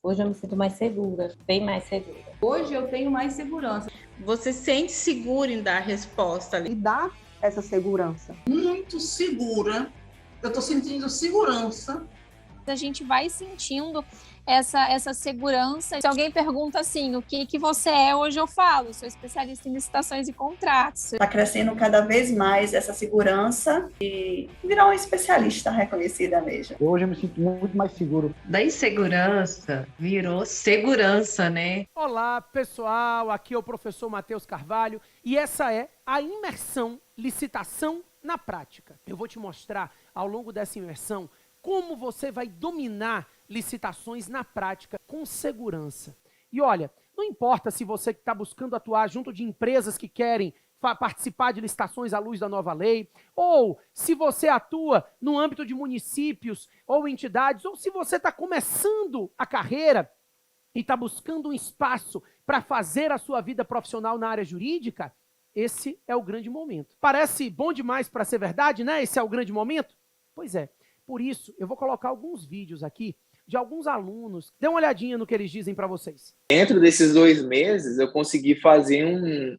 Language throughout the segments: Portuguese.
Hoje eu me sinto mais segura, bem mais segura. Hoje eu tenho mais segurança. Você se sente seguro em dar resposta ali. E dá essa segurança. Muito segura. Eu estou sentindo segurança. A gente vai sentindo essa segurança. Se alguém pergunta assim, o que você é, hoje eu falo, sou especialista em licitações e contratos. Está crescendo cada vez mais essa segurança e virar uma especialista reconhecida mesmo. Hoje eu me sinto muito mais seguro. Da insegurança virou segurança, né? Olá, pessoal, aqui é o professor Matheus Carvalho e essa é a imersão Licitação na Prática. Eu vou te mostrar ao longo dessa imersão como você vai dominar licitações na prática com segurança. E olha, não importa se você está buscando atuar junto de empresas que querem participar de licitações à luz da nova lei, ou se você atua no âmbito de municípios ou entidades, ou se você está começando a carreira e está buscando um espaço para fazer a sua vida profissional na área jurídica, esse é o grande momento. Parece bom demais para ser verdade, né? Esse é o grande momento? Pois é. Por isso, eu vou colocar alguns vídeos aqui de alguns alunos. Dê uma olhadinha no que eles dizem para vocês. Dentro desses 2 meses, eu consegui fazer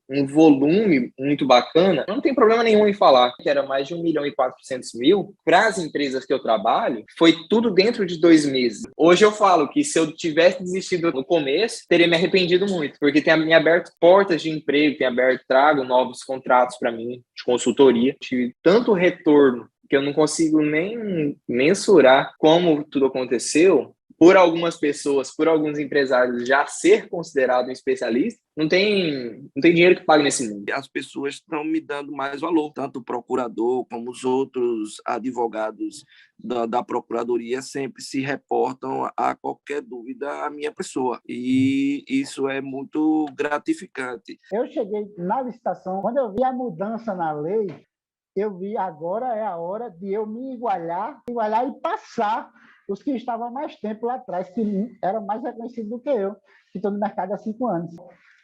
um volume muito bacana. Não tem problema nenhum em falar que era mais de 1.400.000. Para as empresas que eu trabalho, foi tudo dentro de 2 meses. Hoje eu falo que se eu tivesse desistido no começo, teria me arrependido muito, porque tem me aberto portas de emprego, trago novos contratos para mim, de consultoria. Tive tanto retorno que eu não consigo nem mensurar como tudo aconteceu. Por algumas pessoas, por alguns empresários já ser considerado um especialista, não tem dinheiro que pague nesse mundo. As pessoas estão me dando mais valor, tanto o procurador como os outros advogados da Procuradoria sempre se reportam a qualquer dúvida à minha pessoa. E isso é muito gratificante. Eu cheguei na licitação, quando eu vi a mudança na lei, eu vi agora é a hora de eu me igualar e passar os que estavam há mais tempo lá atrás, que eram mais reconhecidos do que eu, que estou no mercado há 5 anos.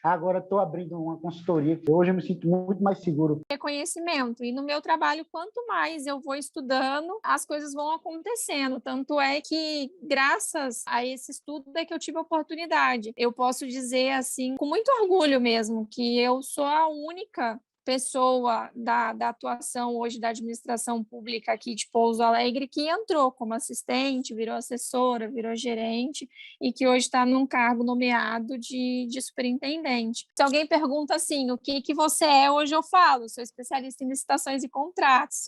Agora estou abrindo uma consultoria. Hoje eu me sinto muito mais seguro. Reconhecimento. E no meu trabalho, quanto mais eu vou estudando, as coisas vão acontecendo. Tanto é que, graças a esse estudo, é que eu tive a oportunidade. Eu posso dizer, assim, com muito orgulho mesmo, que eu sou a única pessoa da atuação hoje da administração pública aqui de Pouso Alegre que entrou como assistente, virou assessora, virou gerente e que hoje está num cargo nomeado de superintendente. Se alguém pergunta assim, o que você é, hoje eu falo, sou especialista em licitações e contratos.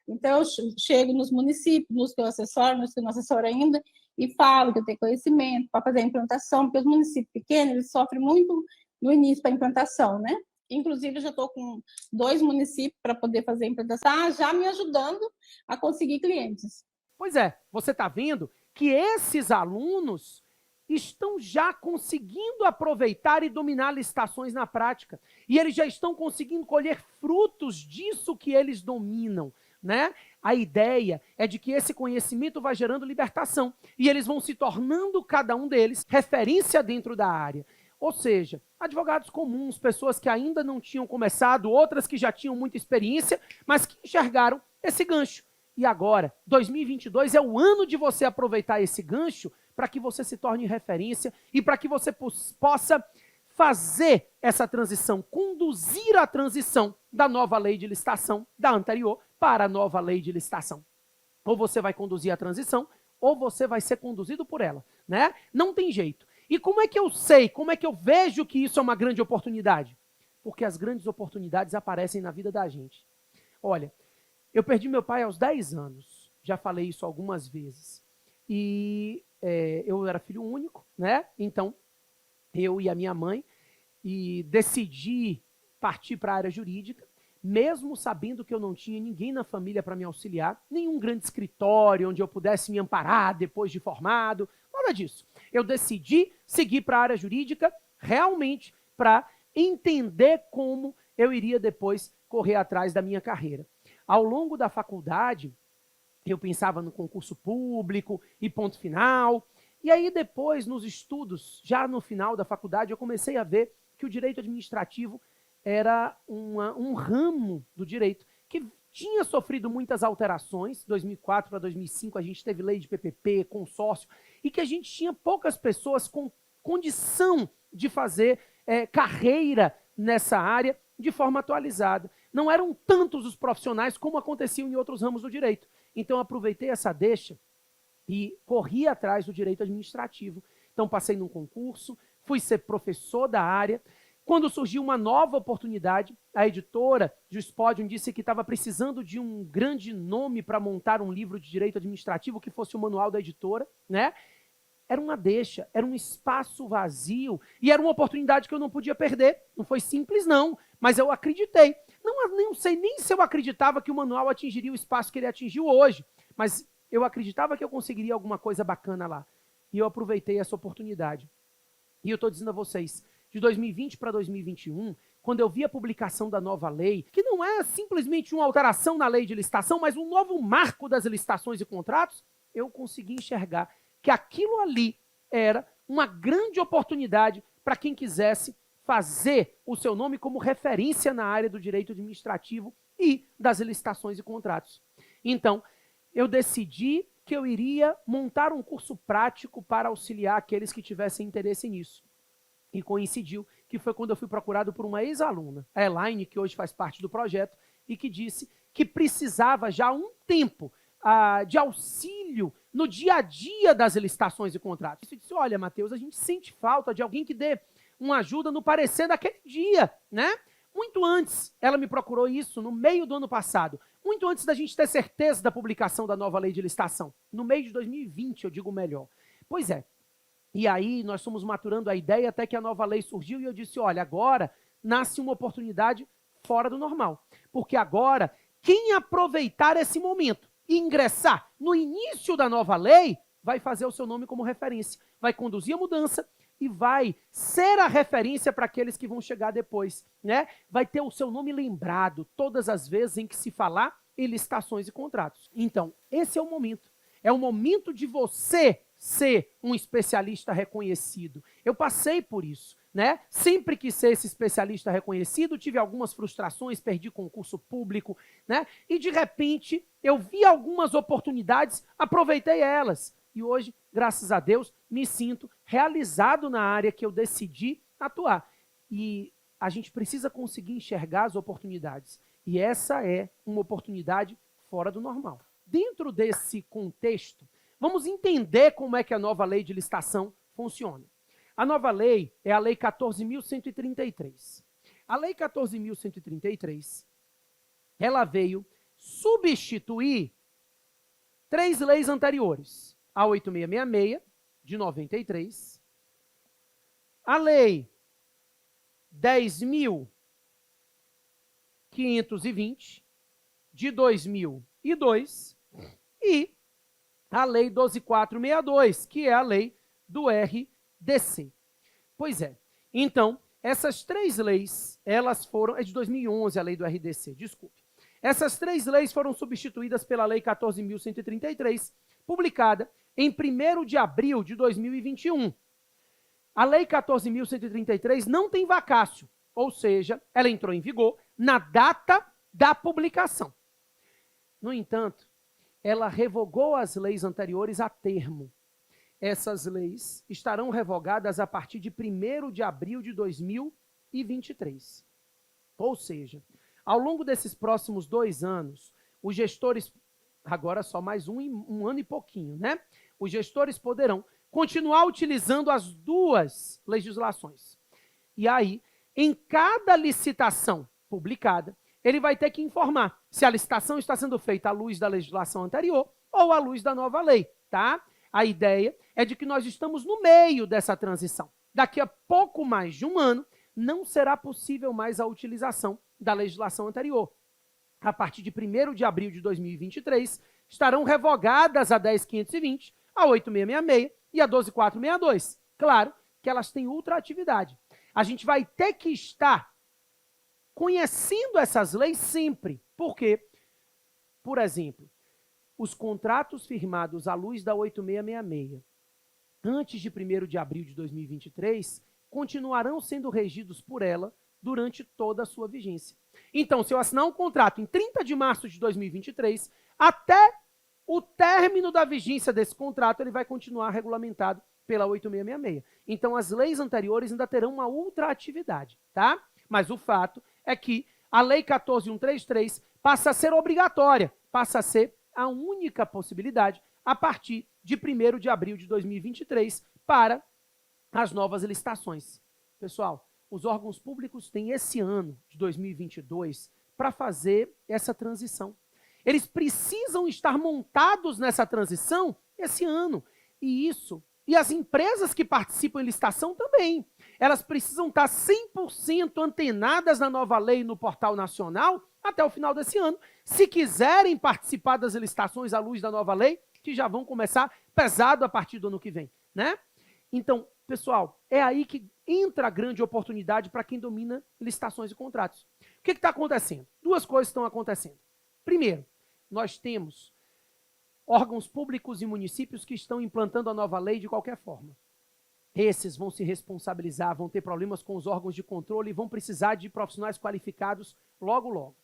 Então, eu chego nos municípios, nos que eu assessoro, nos que eu não assessoro ainda, e falo que eu tenho conhecimento para fazer a implantação, porque os municípios pequenos eles sofrem muito no início para a implantação, né? Inclusive, eu já estou com 2 municípios para poder fazer a implantação, já me ajudando a conseguir clientes. Pois é, você está vendo que esses alunos estão já conseguindo aproveitar e dominar licitações na prática. E eles já estão conseguindo colher frutos disso que eles dominam, né? A ideia é de que esse conhecimento vai gerando libertação. E eles vão se tornando, cada um deles, referência dentro da área. Ou seja, advogados comuns, pessoas que ainda não tinham começado, outras que já tinham muita experiência, mas que enxergaram esse gancho. E agora, 2022 é o ano de você aproveitar esse gancho para que você se torne referência e para que você possa fazer essa transição, conduzir a transição da nova lei de licitação, da anterior, para a nova lei de licitação. Ou você vai conduzir a transição, ou você vai ser conduzido por ela, né? Não tem jeito. E como é que eu sei, como é que eu vejo que isso é uma grande oportunidade? Porque as grandes oportunidades aparecem na vida da gente. Olha, eu perdi meu pai aos 10 anos, já falei isso algumas vezes. E eu era filho único, né? Então, eu e a minha mãe, e decidi partir para a área jurídica, mesmo sabendo que eu não tinha ninguém na família para me auxiliar, nenhum grande escritório onde eu pudesse me amparar depois de formado, nada disso. Eu decidi seguir para a área jurídica realmente para entender como eu iria depois correr atrás da minha carreira. Ao longo da faculdade, eu pensava no concurso público e ponto final. E aí depois, nos estudos, já no final da faculdade, eu comecei a ver que o direito administrativo era um ramo do direito que tinha sofrido muitas alterações, 2004 para 2005 a gente teve lei de PPP, consórcio, e que a gente tinha poucas pessoas com condição de fazer carreira nessa área de forma atualizada. Não eram tantos os profissionais como aconteciam em outros ramos do direito. Então, eu aproveitei essa deixa e corri atrás do direito administrativo. Então, passei num concurso, fui ser professor da área. Quando surgiu uma nova oportunidade, a editora Juspodium disse que estava precisando de um grande nome para montar um livro de direito administrativo que fosse o manual da editora, né? Era uma deixa, era um espaço vazio e era uma oportunidade que eu não podia perder. Não foi simples, não, mas eu acreditei. Não sei nem se eu acreditava que o manual atingiria o espaço que ele atingiu hoje, mas eu acreditava que eu conseguiria alguma coisa bacana lá. E eu aproveitei essa oportunidade. E eu estou dizendo a vocês, de 2020 para 2021, quando eu vi a publicação da nova lei, que não é simplesmente uma alteração na lei de licitação, mas um novo marco das licitações e contratos, eu consegui enxergar que aquilo ali era uma grande oportunidade para quem quisesse fazer o seu nome como referência na área do direito administrativo e das licitações e contratos. Então, eu decidi que eu iria montar um curso prático para auxiliar aqueles que tivessem interesse nisso. E coincidiu que foi quando eu fui procurado por uma ex-aluna, a Elaine, que hoje faz parte do projeto, e que disse que precisava já há um tempo de auxílio no dia a dia das licitações e contratos. Eu disse, olha, Matheus, a gente sente falta de alguém que dê uma ajuda no parecer daquele dia, né? Muito antes, ela me procurou isso no meio do ano passado, muito antes da gente ter certeza da publicação da nova lei de licitação, no meio de 2020, eu digo melhor. Pois é, e aí nós fomos maturando a ideia até que a nova lei surgiu e eu disse, olha, agora nasce uma oportunidade fora do normal, porque agora quem aproveitar esse momento e ingressar no início da nova lei vai fazer o seu nome como referência, vai conduzir a mudança e vai ser a referência para aqueles que vão chegar depois, né? Vai ter o seu nome lembrado todas as vezes em que se falar em licitações e contratos. Então, esse é o momento. É o momento de você ser um especialista reconhecido. Eu passei por isso, né? Sempre quis ser esse especialista reconhecido, tive algumas frustrações, perdi concurso público, né? E de repente eu vi algumas oportunidades, aproveitei elas. E hoje, graças a Deus, me sinto realizado na área que eu decidi atuar. E a gente precisa conseguir enxergar as oportunidades. E essa é uma oportunidade fora do normal. Dentro desse contexto, vamos entender como é que a nova lei de licitação funciona. A nova lei é a Lei 14.133. A Lei 14.133, ela veio substituir 3 leis anteriores. A 8666, de 93, a Lei 10.520, de 2002, e a Lei 12.462, que é a lei do RDC. Pois é. Então, essas 3 leis, elas foram... É de 2011 a lei do RDC, desculpe. Essas 3 leis foram substituídas pela Lei 14.133, publicada em 1º de abril de 2021. A Lei 14.133 não tem vacácio, ou seja, ela entrou em vigor na data da publicação. No entanto, ela revogou as leis anteriores a termo. Essas leis estarão revogadas a partir de 1º de abril de 2023. Ou seja, ao longo desses próximos 2 anos, os gestores, agora só mais um ano e pouquinho, né? Os gestores poderão continuar utilizando as 2 legislações. E aí, em cada licitação publicada, ele vai ter que informar se a licitação está sendo feita à luz da legislação anterior ou à luz da nova lei, tá? A ideia é de que nós estamos no meio dessa transição. Daqui a pouco mais de um ano, não será possível mais a utilização da legislação anterior. A partir de 1º de abril de 2023, estarão revogadas a 10.520, a 8.666 e a 12.462. Claro que elas têm ultraatividade. A gente vai ter que estar conhecendo essas leis sempre. Por quê? Por exemplo, os contratos firmados à luz da 8666, antes de 1º de abril de 2023, continuarão sendo regidos por ela durante toda a sua vigência. Então, se eu assinar um contrato em 30 de março de 2023, até o término da vigência desse contrato, ele vai continuar regulamentado pela 8666. Então, as leis anteriores ainda terão uma ultraatividade, tá? Mas o fato é que a Lei 14.133 passa a ser obrigatória, passa a ser a única possibilidade a partir de 1º de abril de 2023 para as novas licitações. Pessoal, os órgãos públicos têm esse ano de 2022 para fazer essa transição. Eles precisam estar montados nessa transição esse ano. E as empresas que participam em licitação também. Elas precisam estar 100% antenadas na nova lei no Portal Nacional até o final desse ano, se quiserem participar das licitações à luz da nova lei, que já vão começar pesado a partir do ano que vem, né? Então, pessoal, é aí que entra a grande oportunidade para quem domina licitações e contratos. O que está acontecendo? Duas coisas estão acontecendo. Primeiro, nós temos órgãos públicos e municípios que estão implantando a nova lei de qualquer forma. Esses vão se responsabilizar, vão ter problemas com os órgãos de controle e vão precisar de profissionais qualificados logo, logo.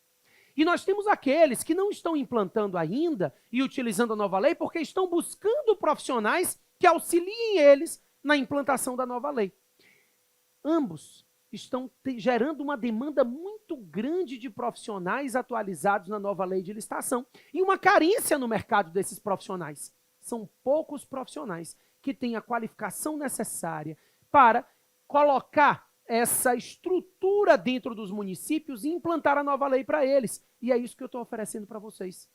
E nós temos aqueles que não estão implantando ainda e utilizando a nova lei porque estão buscando profissionais que auxiliem eles na implantação da nova lei. Ambos estão gerando uma demanda muito grande de profissionais atualizados na nova lei de licitação e uma carência no mercado desses profissionais. São poucos profissionais que têm a qualificação necessária para colocar essa estrutura dentro dos municípios e implantar a nova lei para eles. E é isso que eu estou oferecendo para vocês.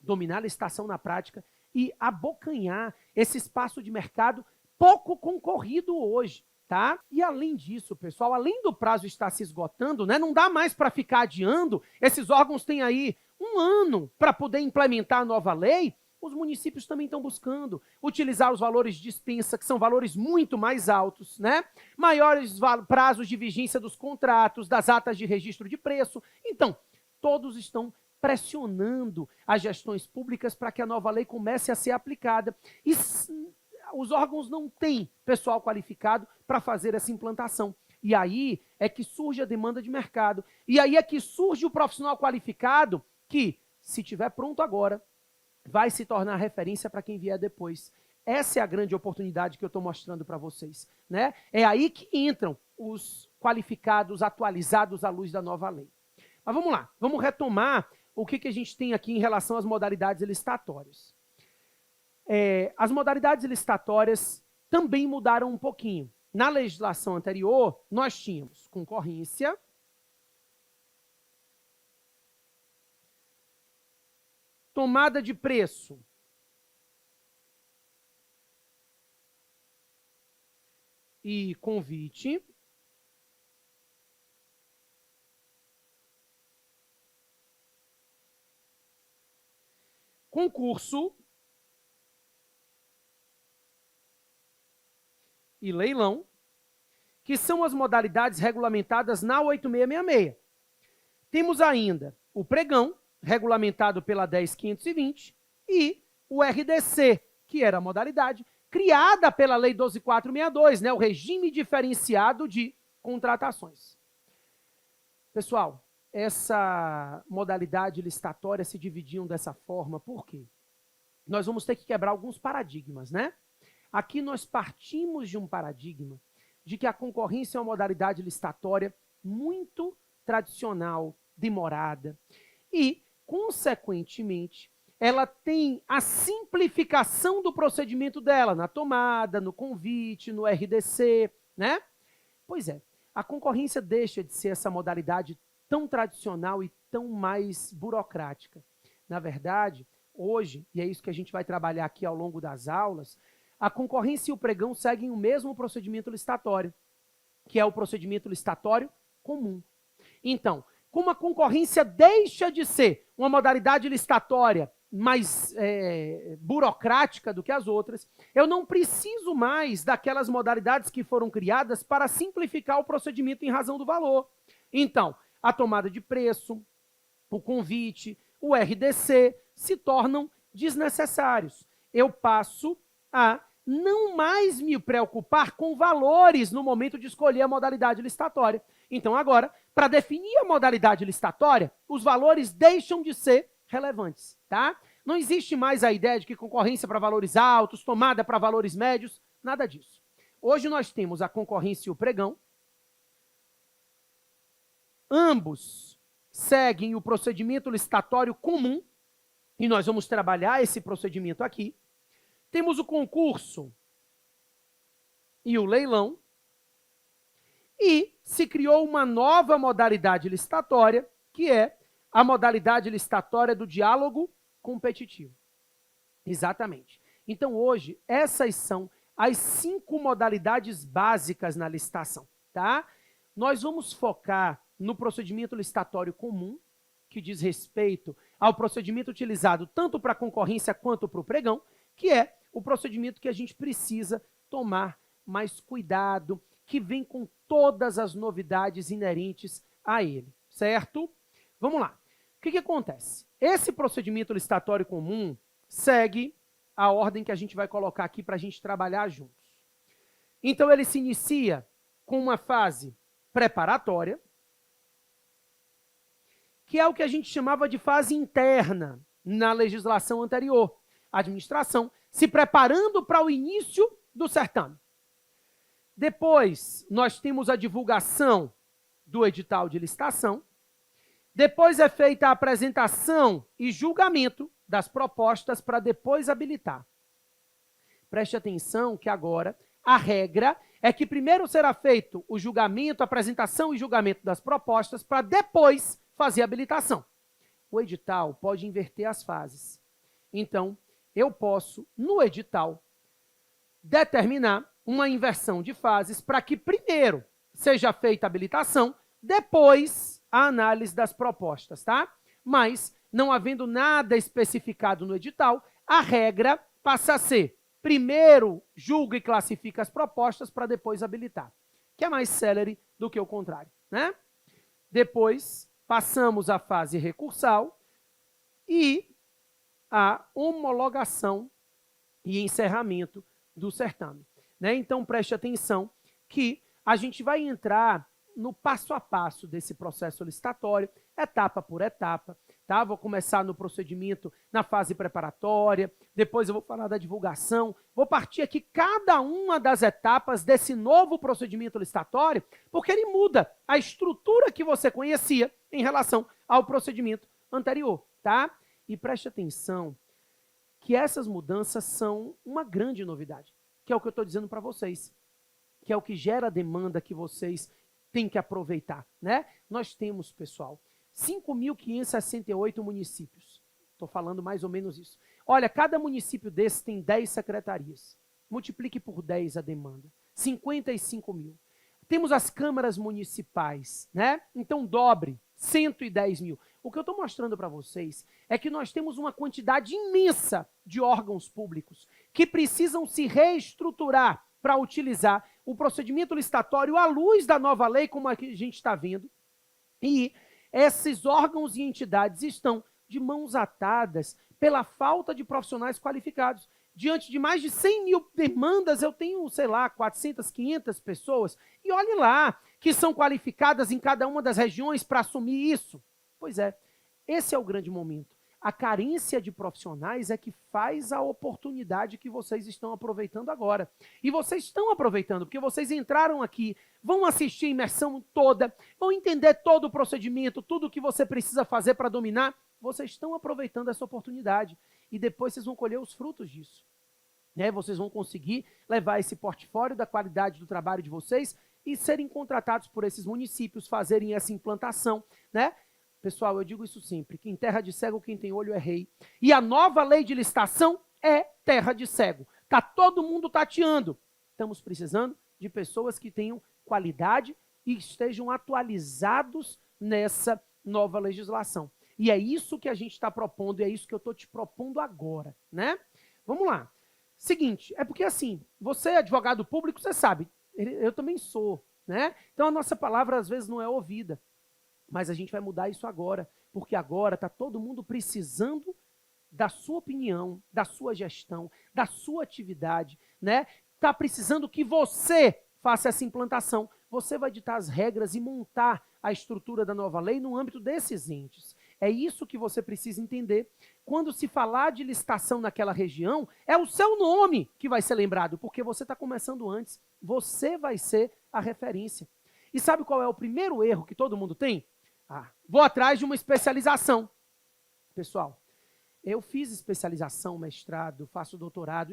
Dominar a licitação na prática e abocanhar esse espaço de mercado pouco concorrido hoje. Tá? E além disso, pessoal, além do prazo estar se esgotando, né, não dá mais para ficar adiando, esses órgãos têm aí 1 ano para poder implementar a nova lei, os municípios também estão buscando utilizar os valores de dispensa, que são valores muito mais altos, né? Maiores prazos de vigência dos contratos, das atas de registro de preço. Então, todos estão pressionando as gestões públicas para que a nova lei comece a ser aplicada. E os órgãos não têm pessoal qualificado para fazer essa implantação. E aí é que surge a demanda de mercado. E aí é que surge o profissional qualificado que, se estiver pronto agora, vai se tornar referência para quem vier depois. Essa é a grande oportunidade que eu estou mostrando para vocês, né? É aí que entram os qualificados atualizados à luz da nova lei. Mas vamos lá, vamos retomar o que a gente tem aqui em relação às modalidades licitatórias. As modalidades licitatórias também mudaram um pouquinho. Na legislação anterior, nós tínhamos concorrência, tomada de preço, e convite, concurso e leilão, que são as modalidades regulamentadas na 8666. Temos ainda o pregão, regulamentado pela 10.520, e o RDC, que era a modalidade criada pela Lei 12.462, né, o regime diferenciado de contratações. Pessoal, essa modalidade licitatória se dividiam dessa forma, por quê? Nós vamos ter que quebrar alguns paradigmas, né? Aqui nós partimos de um paradigma de que a concorrência é uma modalidade licitatória muito tradicional, demorada, e, consequentemente, ela tem a simplificação do procedimento dela, na tomada, no convite, no RDC, né? Pois é, a concorrência deixa de ser essa modalidade tão tradicional e tão mais burocrática. Na verdade, hoje, e é isso que a gente vai trabalhar aqui ao longo das aulas, a concorrência e o pregão seguem o mesmo procedimento licitatório, que é o procedimento licitatório comum. Então, como a concorrência deixa de ser uma modalidade licitatória mais burocrática do que as outras, eu não preciso mais daquelas modalidades que foram criadas para simplificar o procedimento em razão do valor. Então, a tomada de preço, o convite, o RDC se tornam desnecessários. Eu passo a não mais me preocupar com valores no momento de escolher a modalidade licitatória. Então, agora, para definir a modalidade licitatória, os valores deixam de ser relevantes, tá? Não existe mais a ideia de que concorrência para valores altos, tomada para valores médios, nada disso. Hoje nós temos a concorrência e o pregão. Ambos seguem o procedimento licitatório comum, e nós vamos trabalhar esse procedimento aqui. Temos o concurso e o leilão, e se criou uma nova modalidade licitatória, que é a modalidade licitatória do diálogo competitivo. Exatamente. Então, hoje, essas são as 5 modalidades básicas na licitação, tá? Nós vamos focar no procedimento licitatório comum, que diz respeito ao procedimento utilizado tanto para a concorrência quanto para o pregão, que é o procedimento que a gente precisa tomar mais cuidado, que vem com todas as novidades inerentes a ele, certo? Vamos lá. O que acontece? Esse procedimento licitatório comum segue a ordem que a gente vai colocar aqui para a gente trabalhar juntos. Então, ele se inicia com uma fase preparatória, que é o que a gente chamava de fase interna na legislação anterior. A administração se preparando para o início do certame. Depois, nós temos a divulgação do edital de licitação. Depois é feita a apresentação e julgamento das propostas para depois habilitar. Preste atenção que agora a regra é que primeiro será feito o julgamento, apresentação e julgamento das propostas para depois fazer a habilitação. O edital pode inverter as fases. Então, eu posso, no edital, determinar uma inversão de fases para que primeiro seja feita a habilitação, depois a análise das propostas, tá? Mas, não havendo nada especificado no edital, a regra passa a ser: primeiro julga e classifica as propostas para depois habilitar, que é mais célere do que o contrário, né? Depois, passamos à fase recursal e a homologação e encerramento do certame, né? Então, preste atenção que a gente vai entrar no passo a passo desse processo licitatório, etapa por etapa, tá? Vou começar no procedimento, na fase preparatória, depois eu vou falar da divulgação, vou partir aqui cada uma das etapas desse novo procedimento licitatório, porque ele muda a estrutura que você conhecia em relação ao procedimento anterior, tá? E preste atenção que essas mudanças são uma grande novidade, que é o que eu estou dizendo para vocês, que é o que gera a demanda que vocês têm que aproveitar, né? Nós temos, pessoal, 5.568 municípios. Estou falando mais ou menos isso. Olha, cada município desse tem 10 secretarias. Multiplique por 10 a demanda. 55 mil. Temos as câmaras municipais, né? Então, dobre, 110 mil. O que eu estou mostrando para vocês é que nós temos uma quantidade imensa de órgãos públicos que precisam se reestruturar para utilizar o procedimento licitatório à luz da nova lei, como a gente está vendo. E esses órgãos e entidades estão de mãos atadas pela falta de profissionais qualificados. Diante de mais de 100 mil demandas, eu tenho, sei lá, 400, 500 pessoas. E olhe lá, que são qualificadas em cada uma das regiões para assumir isso. Pois é, esse é o grande momento. A carência de profissionais é que faz a oportunidade que vocês estão aproveitando agora. E vocês estão aproveitando, porque vocês entraram aqui, vão assistir a imersão toda, vão entender todo o procedimento, tudo o que você precisa fazer para dominar. Vocês estão aproveitando essa oportunidade. E depois vocês vão colher os frutos disso, né? Vocês vão conseguir levar esse portfólio da qualidade do trabalho de vocês e serem contratados por esses municípios, fazerem essa implantação, né? Pessoal, eu digo isso sempre, que em terra de cego quem tem olho é rei. E a nova lei de licitação é terra de cego. Está todo mundo tateando. Estamos precisando de pessoas que tenham qualidade e estejam atualizados nessa nova legislação. E é isso que a gente está propondo, e é isso que eu estou te propondo agora, né? Vamos lá. Seguinte, é porque assim, você é advogado público, você sabe, eu também sou, né? Então a nossa palavra às vezes não é ouvida. Mas a gente vai mudar isso agora, porque agora está todo mundo precisando da sua opinião, da sua gestão, da sua atividade, né? Está precisando que você faça essa implantação. Você vai ditar as regras e montar a estrutura da nova lei no âmbito desses entes. É isso que você precisa entender. Quando se falar de licitação naquela região, é o seu nome que vai ser lembrado, porque você está começando antes. Você vai ser a referência. E sabe qual é o primeiro erro que todo mundo tem? Vou atrás de uma especialização. Pessoal, eu fiz especialização, mestrado, faço doutorado.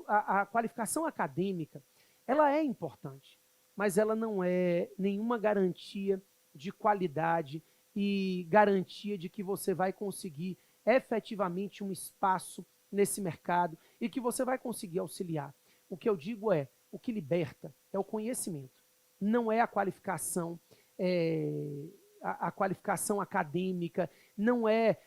A qualificação acadêmica, ela é importante, mas ela não é nenhuma garantia de qualidade e garantia de que você vai conseguir efetivamente um espaço nesse mercado e que você vai conseguir auxiliar. O que eu digo é, o que liberta é o conhecimento, não é a qualificação, a qualificação acadêmica, não é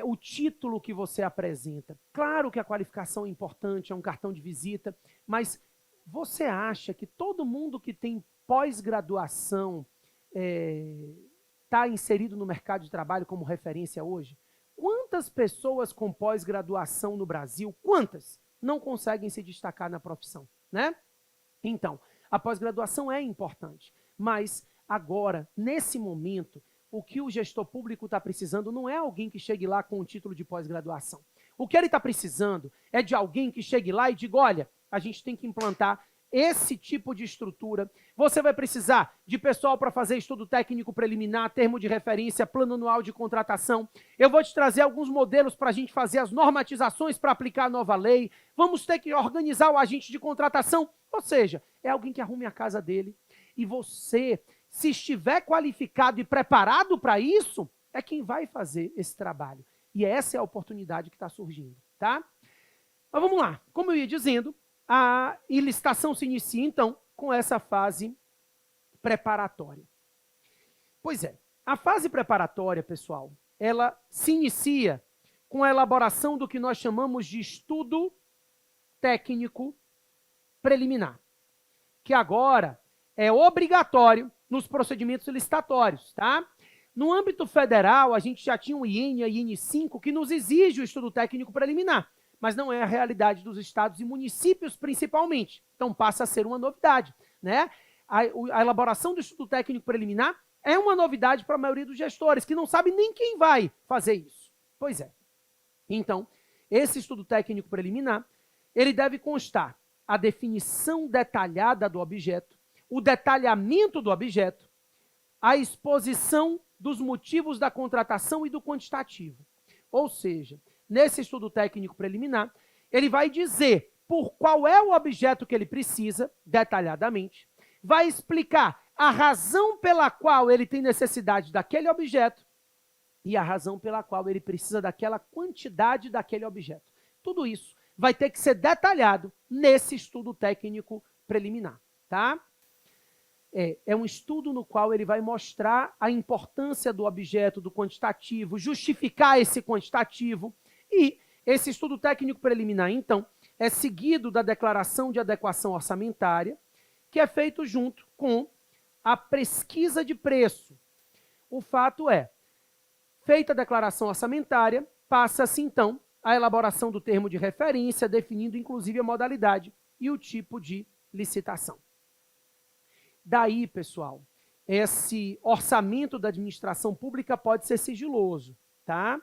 o título que você apresenta. Claro que a qualificação é importante, é um cartão de visita, mas você acha que todo mundo que tem pós-graduação está inserido no mercado de trabalho como referência hoje? Quantas pessoas com pós-graduação no Brasil, quantas não conseguem se destacar na profissão, né? Então, a pós-graduação é importante, mas agora, nesse momento, o que o gestor público está precisando não é alguém que chegue lá com um título de pós-graduação. O que ele está precisando é de alguém que chegue lá e diga, olha, a gente tem que implantar esse tipo de estrutura. Você vai precisar de pessoal para fazer estudo técnico preliminar, termo de referência, plano anual de contratação. Eu vou te trazer alguns modelos para a gente fazer as normatizações para aplicar a nova lei. Vamos ter que organizar o agente de contratação. Ou seja, é alguém que arrume a casa dele. E você, se estiver qualificado e preparado para isso, é quem vai fazer esse trabalho. E essa é a oportunidade que está surgindo, tá? Mas vamos lá. Como eu ia dizendo, a licitação se inicia, então, com essa fase preparatória. Pois é, a fase preparatória, pessoal, ela se inicia com a elaboração do que nós chamamos de estudo técnico preliminar, que agora é obrigatório nos procedimentos licitatórios, tá? No âmbito federal, a gente já tinha o IN e a IN5 que nos exige o estudo técnico preliminar, mas não é a realidade dos estados e municípios, principalmente. Então, passa a ser uma novidade, né? A elaboração do estudo técnico preliminar é uma novidade para a maioria dos gestores, que não sabe nem quem vai fazer isso. Pois é. Então, esse estudo técnico preliminar, ele deve constar a definição detalhada do objeto, o detalhamento do objeto, a exposição dos motivos da contratação e do quantitativo. Ou seja, nesse estudo técnico preliminar, ele vai dizer por qual é o objeto que ele precisa, detalhadamente, vai explicar a razão pela qual ele tem necessidade daquele objeto e a razão pela qual ele precisa daquela quantidade daquele objeto. Tudo isso vai ter que ser detalhado nesse estudo técnico preliminar, tá? É um estudo no qual ele vai mostrar a importância do objeto, do quantitativo, justificar esse quantitativo. E esse estudo técnico preliminar, então, é seguido da declaração de adequação orçamentária, que é feito junto com a pesquisa de preço. O fato é, feita a declaração orçamentária, passa-se, então, a elaboração do termo de referência, definindo, inclusive, a modalidade e o tipo de licitação. Daí, pessoal, esse orçamento da administração pública pode ser sigiloso, tá?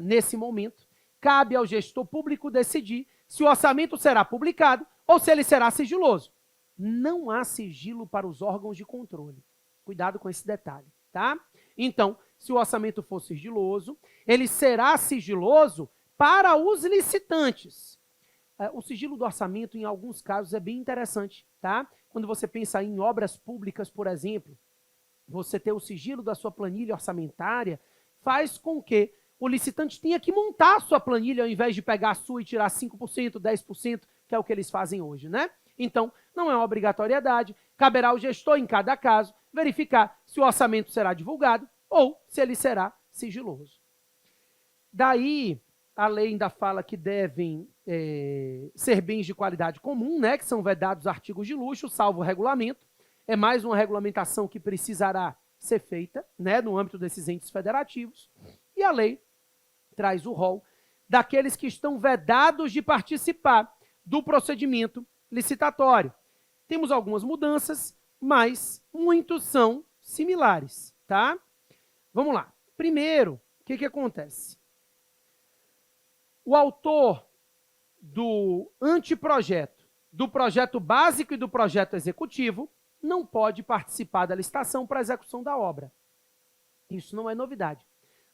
Nesse momento, cabe ao gestor público decidir se o orçamento será publicado ou se ele será sigiloso. Não há sigilo para os órgãos de controle. Cuidado com esse detalhe, tá? Então, se o orçamento for sigiloso, ele será sigiloso para os licitantes. O sigilo do orçamento, em alguns casos, é bem interessante, tá? Quando você pensa em obras públicas, por exemplo, você ter o sigilo da sua planilha orçamentária faz com que o licitante tenha que montar a sua planilha ao invés de pegar a sua e tirar 5%, 10%, que é o que eles fazem hoje, né? Então, não é uma obrigatoriedade, caberá ao gestor, em cada caso, verificar se o orçamento será divulgado ou se ele será sigiloso. Daí, a lei ainda fala que devem ser bens de qualidade comum, né, que são vedados artigos de luxo, salvo o regulamento. É mais uma regulamentação que precisará ser feita, né, no âmbito desses entes federativos. E a lei traz o rol daqueles que estão vedados de participar do procedimento licitatório. Temos algumas mudanças, mas muitos são similares, tá? Vamos lá. Primeiro, o que acontece? O autor do anteprojeto, do projeto básico e do projeto executivo não pode participar da licitação para a execução da obra. Isso não é novidade,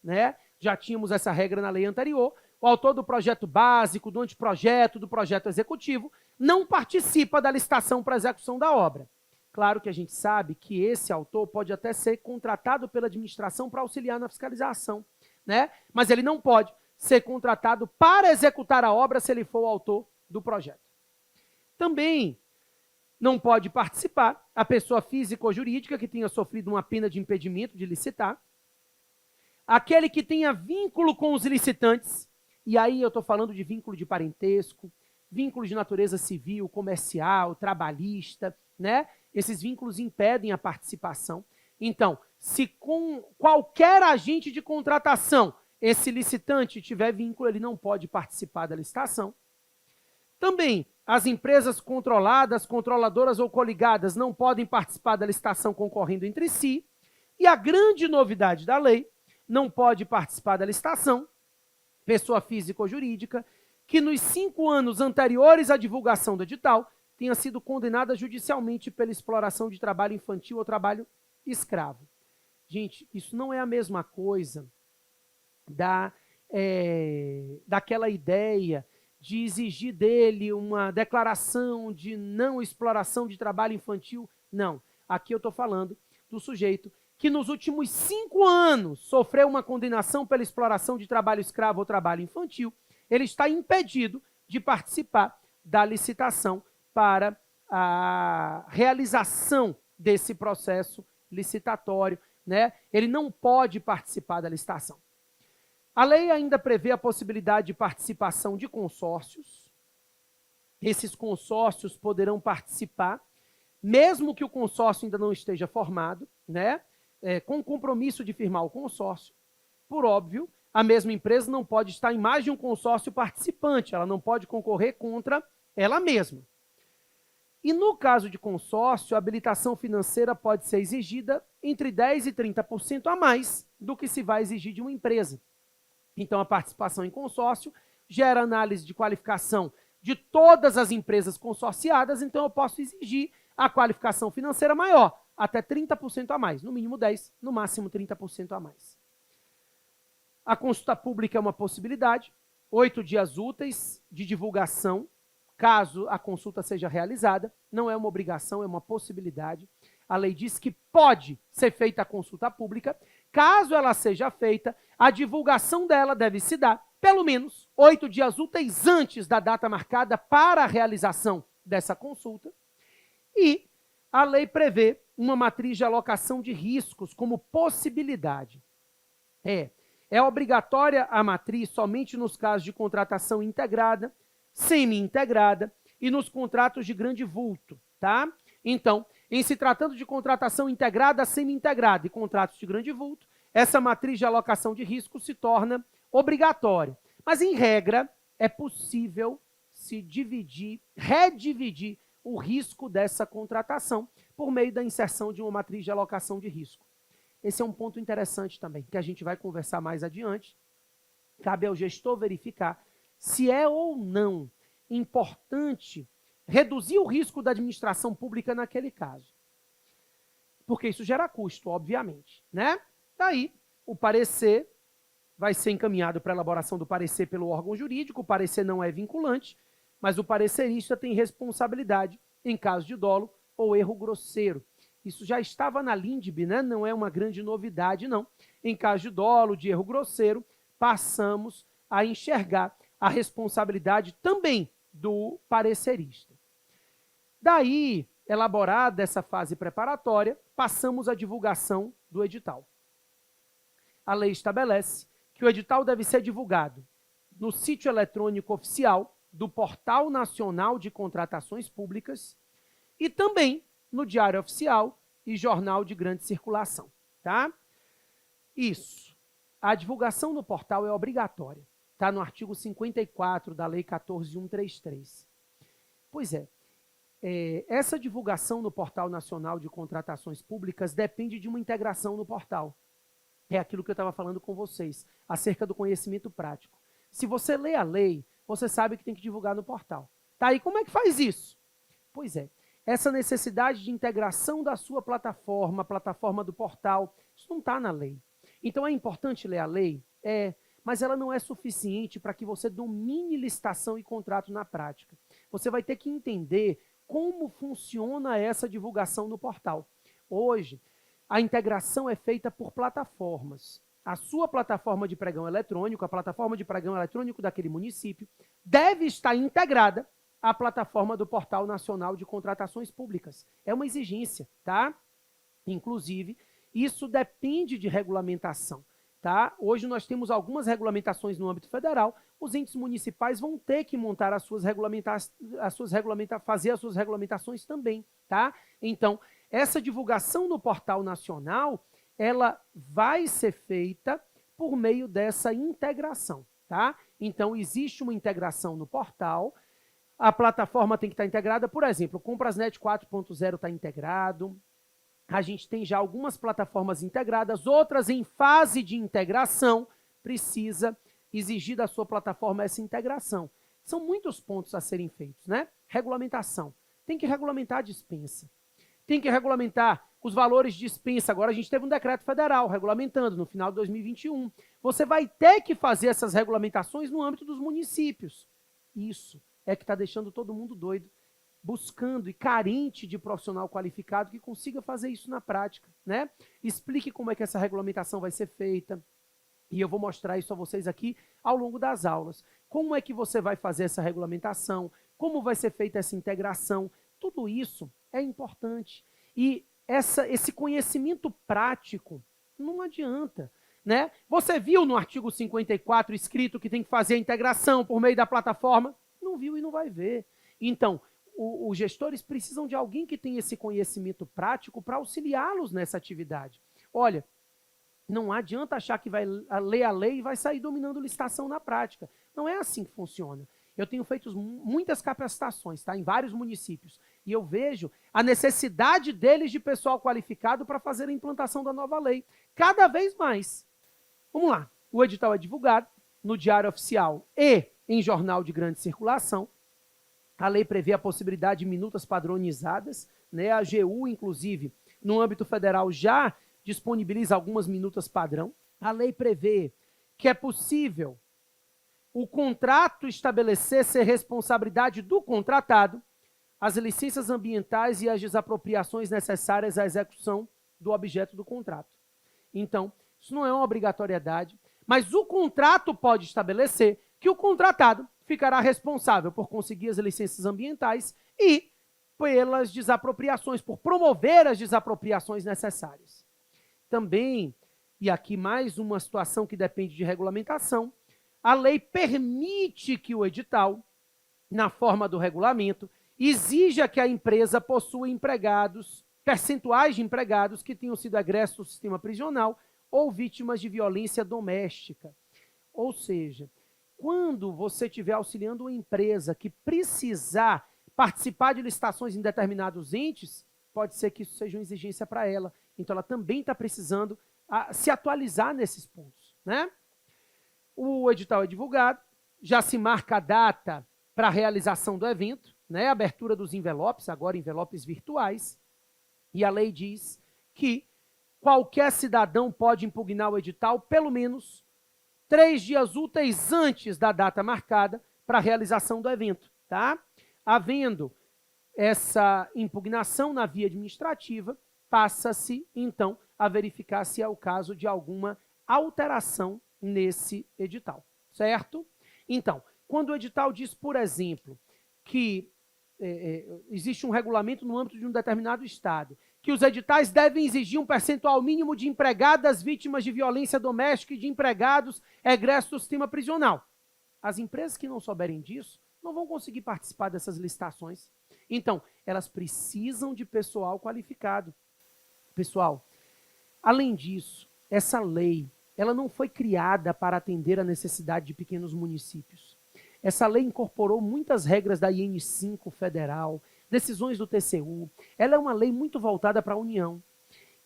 né? Já tínhamos essa regra na lei anterior. O autor do projeto básico, do anteprojeto, do projeto executivo não participa da licitação para a execução da obra. Claro que a gente sabe que esse autor pode até ser contratado pela administração para auxiliar na fiscalização, né? Mas ele não pode ser contratado para executar a obra se ele for o autor do projeto. Também não pode participar a pessoa física ou jurídica que tenha sofrido uma pena de impedimento de licitar, aquele que tenha vínculo com os licitantes, e aí eu estou falando de vínculo de parentesco, vínculo de natureza civil, comercial, trabalhista, né? Esses vínculos impedem a participação. Então, se com qualquer agente de contratação esse licitante tiver vínculo, ele não pode participar da licitação. Também, as empresas controladas, controladoras ou coligadas não podem participar da licitação concorrendo entre si. E a grande novidade da lei, não pode participar da licitação pessoa física ou jurídica que nos 5 anos anteriores à divulgação do edital tenha sido condenada judicialmente pela exploração de trabalho infantil ou trabalho escravo. Gente, isso não é a mesma coisa daquela ideia de exigir dele uma declaração de não exploração de trabalho infantil. Não, aqui eu estou falando do sujeito que nos últimos 5 anos sofreu uma condenação pela exploração de trabalho escravo ou trabalho infantil. Ele está impedido de participar da licitação para a realização desse processo licitatório, né? Ele não pode participar da licitação. A lei ainda prevê a possibilidade de participação de consórcios. Esses consórcios poderão participar, mesmo que o consórcio ainda não esteja formado, né? Com o compromisso de firmar o consórcio. Por óbvio, a mesma empresa não pode estar em mais de um consórcio participante, ela não pode concorrer contra ela mesma. E no caso de consórcio, a habilitação financeira pode ser exigida entre 10% e 30% a mais do que se vai exigir de uma empresa. Então, a participação em consórcio gera análise de qualificação de todas as empresas consorciadas, então eu posso exigir a qualificação financeira maior, até 30% a mais, no mínimo 10%, no máximo 30% a mais. A consulta pública é uma possibilidade, 8 dias úteis de divulgação, caso a consulta seja realizada, não é uma obrigação, é uma possibilidade. A lei diz que pode ser feita a consulta pública. Caso ela seja feita, a divulgação dela deve se dar, pelo menos, 8 dias úteis antes da data marcada para a realização dessa consulta. E a lei prevê uma matriz de alocação de riscos como possibilidade. É obrigatória a matriz somente nos casos de contratação integrada, semi-integrada e nos contratos de grande vulto, tá? Então, em se tratando de contratação integrada, semi-integrada e contratos de grande vulto, essa matriz de alocação de risco se torna obrigatória. Mas, em regra, é possível se redividir o risco dessa contratação por meio da inserção de uma matriz de alocação de risco. Esse é um ponto interessante também, que a gente vai conversar mais adiante. Cabe ao gestor verificar se é ou não importante reduzir o risco da administração pública naquele caso. Porque isso gera custo, obviamente, né? Daí, o parecer vai ser encaminhado para a elaboração do parecer pelo órgão jurídico, o parecer não é vinculante, mas o parecerista tem responsabilidade em caso de dolo ou erro grosseiro. Isso já estava na LINDB, né? Não é uma grande novidade, não. Em caso de dolo, de erro grosseiro, passamos a enxergar a responsabilidade também do parecerista. Daí, elaborada essa fase preparatória, passamos à divulgação do edital. A lei estabelece que o edital deve ser divulgado no sítio eletrônico oficial do Portal Nacional de Contratações Públicas e também no Diário Oficial e Jornal de Grande Circulação, tá? Isso. A divulgação no portal é obrigatória, Está no artigo 54 da Lei 14.133. Pois é, essa divulgação no Portal Nacional de Contratações Públicas depende de uma integração no portal. É aquilo que eu estava falando com vocês, acerca do conhecimento prático. Se você lê a lei, você sabe que tem que divulgar no portal. Tá, e como é que faz isso? Pois é, essa necessidade de integração da sua plataforma, a plataforma do portal, isso não está na lei. Então é importante ler a lei? Mas ela não é suficiente para que você domine licitação e contrato na prática. Você vai ter que entender como funciona essa divulgação no portal. Hoje, a integração é feita por plataformas. A sua plataforma de pregão eletrônico, a plataforma de pregão eletrônico daquele município, deve estar integrada à plataforma do Portal Nacional de Contratações Públicas. É uma exigência, tá? Inclusive, isso depende de regulamentação. Tá? Hoje nós temos algumas regulamentações no âmbito federal, os entes municipais vão ter que montar fazer as suas regulamentações também. Tá? Então, essa divulgação no portal nacional, ela vai ser feita por meio dessa integração. Tá? Então, existe uma integração no portal, a plataforma tem que estar integrada, por exemplo, o Comprasnet 4.0 está integrado, a gente tem já algumas plataformas integradas, outras em fase de integração, precisa exigir da sua plataforma essa integração. São muitos pontos a serem feitos, né? Regulamentação. Tem que regulamentar a dispensa. Tem que regulamentar os valores de dispensa. Agora a gente teve um decreto federal regulamentando no final de 2021. Você vai ter que fazer essas regulamentações no âmbito dos municípios. Isso é que está deixando todo mundo doido, buscando e carente de profissional qualificado que consiga fazer isso na prática, né? Explique como é que essa regulamentação vai ser feita, e eu vou mostrar isso a vocês aqui ao longo das aulas. Como é que você vai fazer essa regulamentação, como vai ser feita essa integração, tudo isso é importante. E esse conhecimento prático não adianta, né? Você viu no artigo 54 escrito que tem que fazer a integração por meio da plataforma? Não viu e não vai ver. Então, os gestores precisam de alguém que tenha esse conhecimento prático para auxiliá-los nessa atividade. Olha, não adianta achar que vai ler a lei e vai sair dominando licitação na prática. Não é assim que funciona. Eu tenho feito muitas capacitações, tá, em vários municípios, e eu vejo a necessidade deles de pessoal qualificado para fazer a implantação da nova lei. Cada vez mais. Vamos lá. O edital é divulgado no Diário Oficial e em jornal de grande circulação. A lei prevê a possibilidade de minutas padronizadas, né? A AGU, inclusive, no âmbito federal, já disponibiliza algumas minutas padrão. A lei prevê que é possível o contrato estabelecer ser responsabilidade do contratado, as licenças ambientais e as desapropriações necessárias à execução do objeto do contrato. Então, isso não é uma obrigatoriedade, mas o contrato pode estabelecer que o contratado ficará responsável por conseguir as licenças ambientais e pelas desapropriações, por promover as desapropriações necessárias. Também, e aqui mais uma situação que depende de regulamentação, a lei permite que o edital, na forma do regulamento, exija que a empresa possua empregados, percentuais de empregados que tenham sido egressos do sistema prisional ou vítimas de violência doméstica. Ou seja, quando você estiver auxiliando uma empresa que precisar participar de licitações em determinados entes, pode ser que isso seja uma exigência para ela. Então, ela também está precisando se atualizar nesses pontos, né? O edital é divulgado, já se marca a data para a realização do evento, né? Abertura dos envelopes, agora envelopes virtuais, e a lei diz que qualquer cidadão pode impugnar o edital pelo menos 3 dias úteis antes da data marcada para a realização do evento, tá? Havendo essa impugnação na via administrativa, passa-se, então, a verificar se é o caso de alguma alteração nesse edital, certo? Então, quando o edital diz, por exemplo, que existe um regulamento no âmbito de um determinado estado, que os editais devem exigir um percentual mínimo de empregadas vítimas de violência doméstica e de empregados egressos do sistema prisional. As empresas que não souberem disso não vão conseguir participar dessas licitações. Então, elas precisam de pessoal qualificado. Pessoal, além disso, essa lei, ela não foi criada para atender a necessidade de pequenos municípios. Essa lei incorporou muitas regras da IN5 federal, decisões do TCU. Ela é uma lei muito voltada para a União.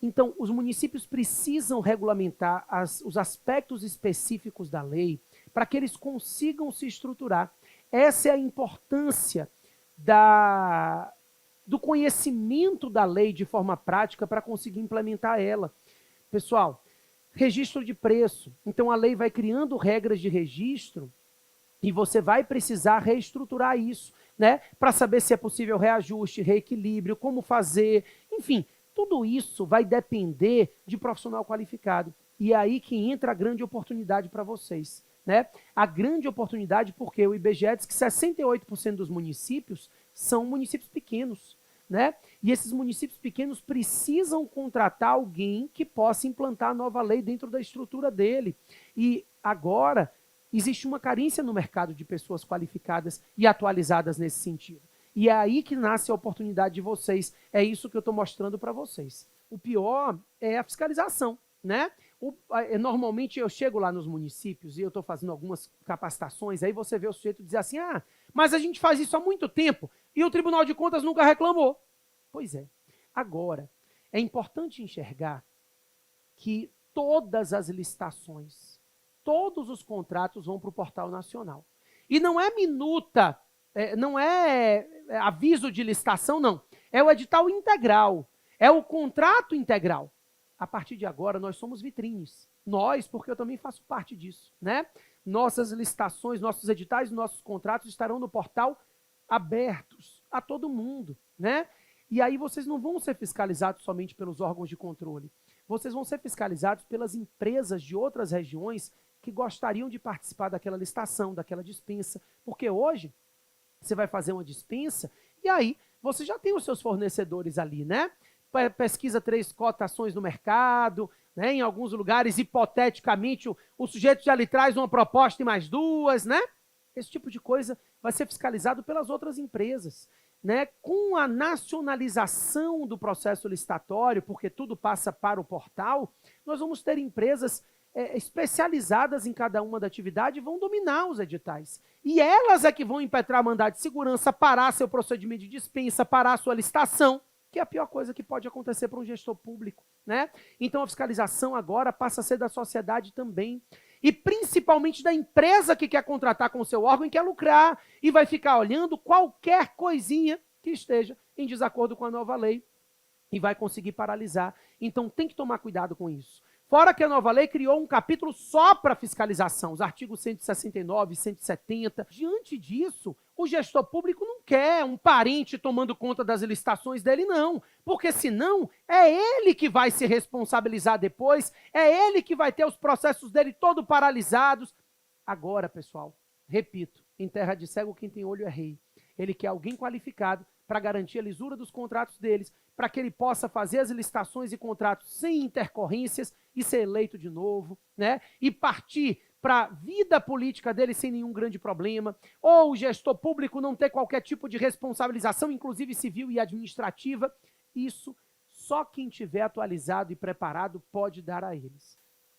Então, os municípios precisam regulamentar os aspectos específicos da lei para que eles consigam se estruturar. Essa é a importância do conhecimento da lei de forma prática para conseguir implementar ela. Pessoal, registro de preço. Então, a lei vai criando regras de registro e você vai precisar reestruturar isso, né? Para saber se é possível reajuste, reequilíbrio, como fazer, enfim, tudo isso vai depender de profissional qualificado. E é aí que entra a grande oportunidade para vocês, né? A grande oportunidade porque o IBGE diz que 68% dos municípios são municípios pequenos, né? E esses municípios pequenos precisam contratar alguém que possa implantar a nova lei dentro da estrutura dele. E agora existe uma carência no mercado de pessoas qualificadas e atualizadas nesse sentido. E é aí que nasce a oportunidade de vocês. É isso que eu estou mostrando para vocês. O pior é a fiscalização, né? Normalmente eu chego lá nos municípios e eu estou fazendo algumas capacitações, aí você vê o sujeito dizer assim, mas a gente faz isso há muito tempo e o Tribunal de Contas nunca reclamou. Pois é. Agora, é importante enxergar que todas as licitações, todos os contratos vão para o Portal Nacional. E não é minuta, não é aviso de licitação, não. É o edital integral, é o contrato integral. A partir de agora, nós somos vitrines. Nós, porque eu também faço parte disso, né? Nossas licitações, nossos editais, nossos contratos estarão no portal abertos a todo mundo, né? E aí vocês não vão ser fiscalizados somente pelos órgãos de controle. Vocês vão ser fiscalizados pelas empresas de outras regiões que gostariam de participar daquela licitação, daquela dispensa. Porque hoje, você vai fazer uma dispensa e aí você já tem os seus fornecedores ali, né? Pesquisa 3 cotações no mercado, né? Em alguns lugares, hipoteticamente, o sujeito já lhe traz uma proposta e mais 2, né? Esse tipo de coisa vai ser fiscalizado pelas outras empresas, né? Com a nacionalização do processo licitatório, porque tudo passa para o portal, nós vamos ter empresas especializadas em cada uma da atividade e vão dominar os editais. E elas é que vão impetrar mandado de segurança, parar seu procedimento de dispensa, parar sua licitação, que é a pior coisa que pode acontecer para um gestor público, né? Então a fiscalização agora passa a ser da sociedade também. E principalmente da empresa que quer contratar com o seu órgão e quer lucrar e vai ficar olhando qualquer coisinha que esteja em desacordo com a nova lei e vai conseguir paralisar. Então tem que tomar cuidado com isso. Fora que a nova lei criou um capítulo só para fiscalização, os artigos 169 e 170. Diante disso, o gestor público não quer um parente tomando conta das licitações dele, não. Porque senão é ele que vai se responsabilizar depois, é ele que vai ter os processos dele todos paralisados. Agora, pessoal, repito, em terra de cego quem tem olho é rei. Ele quer alguém qualificado para garantir a lisura dos contratos deles, para que ele possa fazer as licitações e contratos sem intercorrências e ser eleito de novo, né? E partir para a vida política dele sem nenhum grande problema, ou o gestor público não ter qualquer tipo de responsabilização, inclusive civil e administrativa. Isso só quem tiver atualizado e preparado pode dar a eles.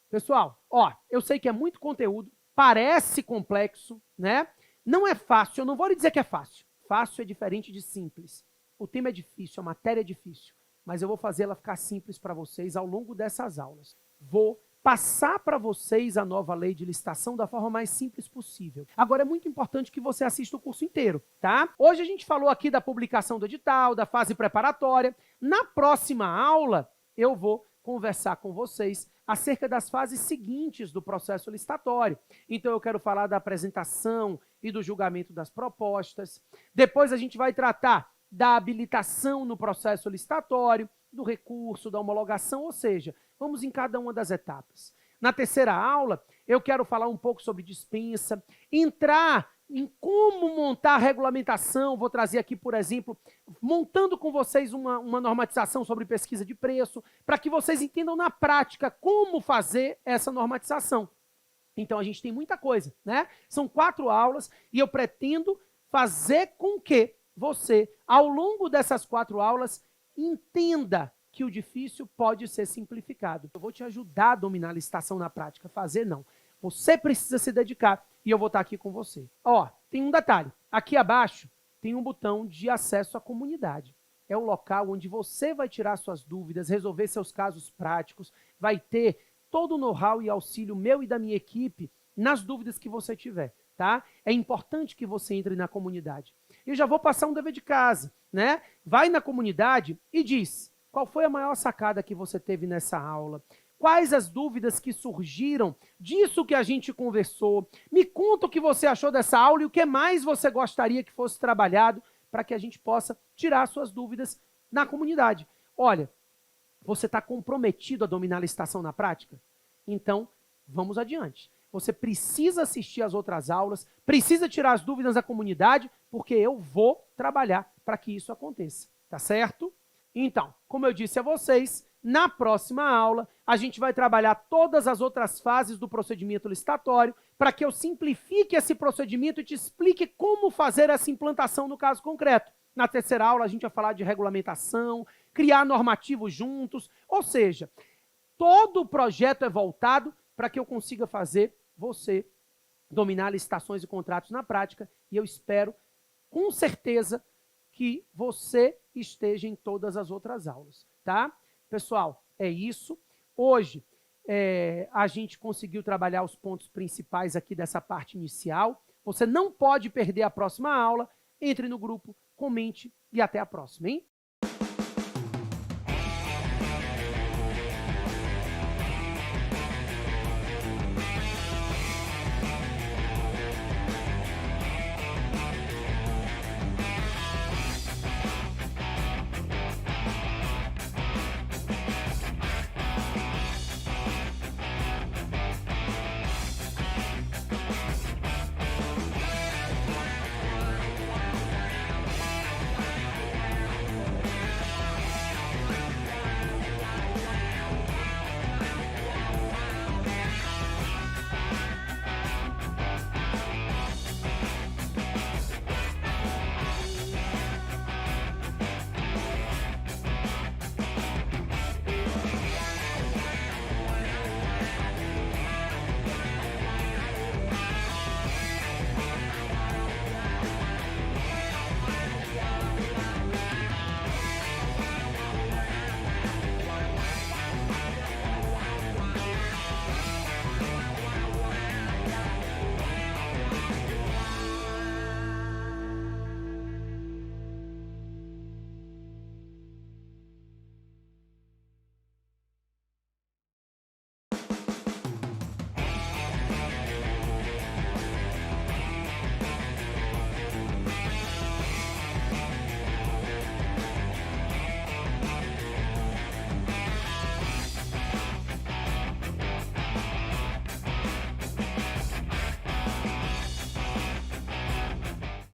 Pessoal, eu sei que é muito conteúdo, parece complexo, né? Não é fácil, eu não vou lhe dizer que é fácil. Fácil é diferente de simples. O tema é difícil, a matéria é difícil, mas eu vou fazer ela ficar simples para vocês ao longo dessas aulas. Vou passar para vocês a nova lei de licitação da forma mais simples possível. Agora, é muito importante que você assista o curso inteiro, tá? Hoje a gente falou aqui da publicação do edital, da fase preparatória. Na próxima aula, eu vou conversar com vocês acerca das fases seguintes do processo licitatório. Então, eu quero falar da apresentação e do julgamento das propostas. Depois, a gente vai tratar da habilitação no processo licitatório, do recurso, da homologação, ou seja, vamos em cada uma das etapas. Na terceira aula, eu quero falar um pouco sobre dispensa, entrar em como montar a regulamentação, vou trazer aqui, por exemplo, montando com vocês uma normatização sobre pesquisa de preço, para que vocês entendam na prática como fazer essa normatização. Então, a gente tem muita coisa, né? São 4 aulas e eu pretendo fazer com que você, ao longo dessas 4 aulas, entenda que o difícil pode ser simplificado. Eu vou te ajudar a dominar a licitação na prática. Fazer, não. Você precisa se dedicar e eu vou estar aqui com você. Ó, tem um detalhe. Aqui abaixo tem um botão de acesso à comunidade. É o local onde você vai tirar suas dúvidas, resolver seus casos práticos, vai ter todo o know-how e auxílio meu e da minha equipe nas dúvidas que você tiver, tá? É importante que você entre na comunidade. Eu já vou passar um dever de casa, né? Vai na comunidade e diz qual foi a maior sacada que você teve nessa aula, quais as dúvidas que surgiram disso que a gente conversou, me conta o que você achou dessa aula e o que mais você gostaria que fosse trabalhado para que a gente possa tirar suas dúvidas na comunidade. Olha, você está comprometido a dominar a licitação na prática? Então, vamos adiante. Você precisa assistir às outras aulas, precisa tirar as dúvidas da comunidade, porque eu vou trabalhar para que isso aconteça, tá certo? Então, como eu disse a vocês, na próxima aula, a gente vai trabalhar todas as outras fases do procedimento licitatório para que eu simplifique esse procedimento e te explique como fazer essa implantação no caso concreto. Na terceira aula, a gente vai falar de regulamentação, criar normativos juntos, ou seja, todo o projeto é voltado para que eu consiga fazer você dominar licitações e contratos na prática, e eu espero, com certeza, que você esteja em todas as outras aulas, tá? Pessoal, é isso. Hoje, a gente conseguiu trabalhar os pontos principais aqui dessa parte inicial. Você não pode perder a próxima aula. Entre no grupo, comente e até a próxima, hein?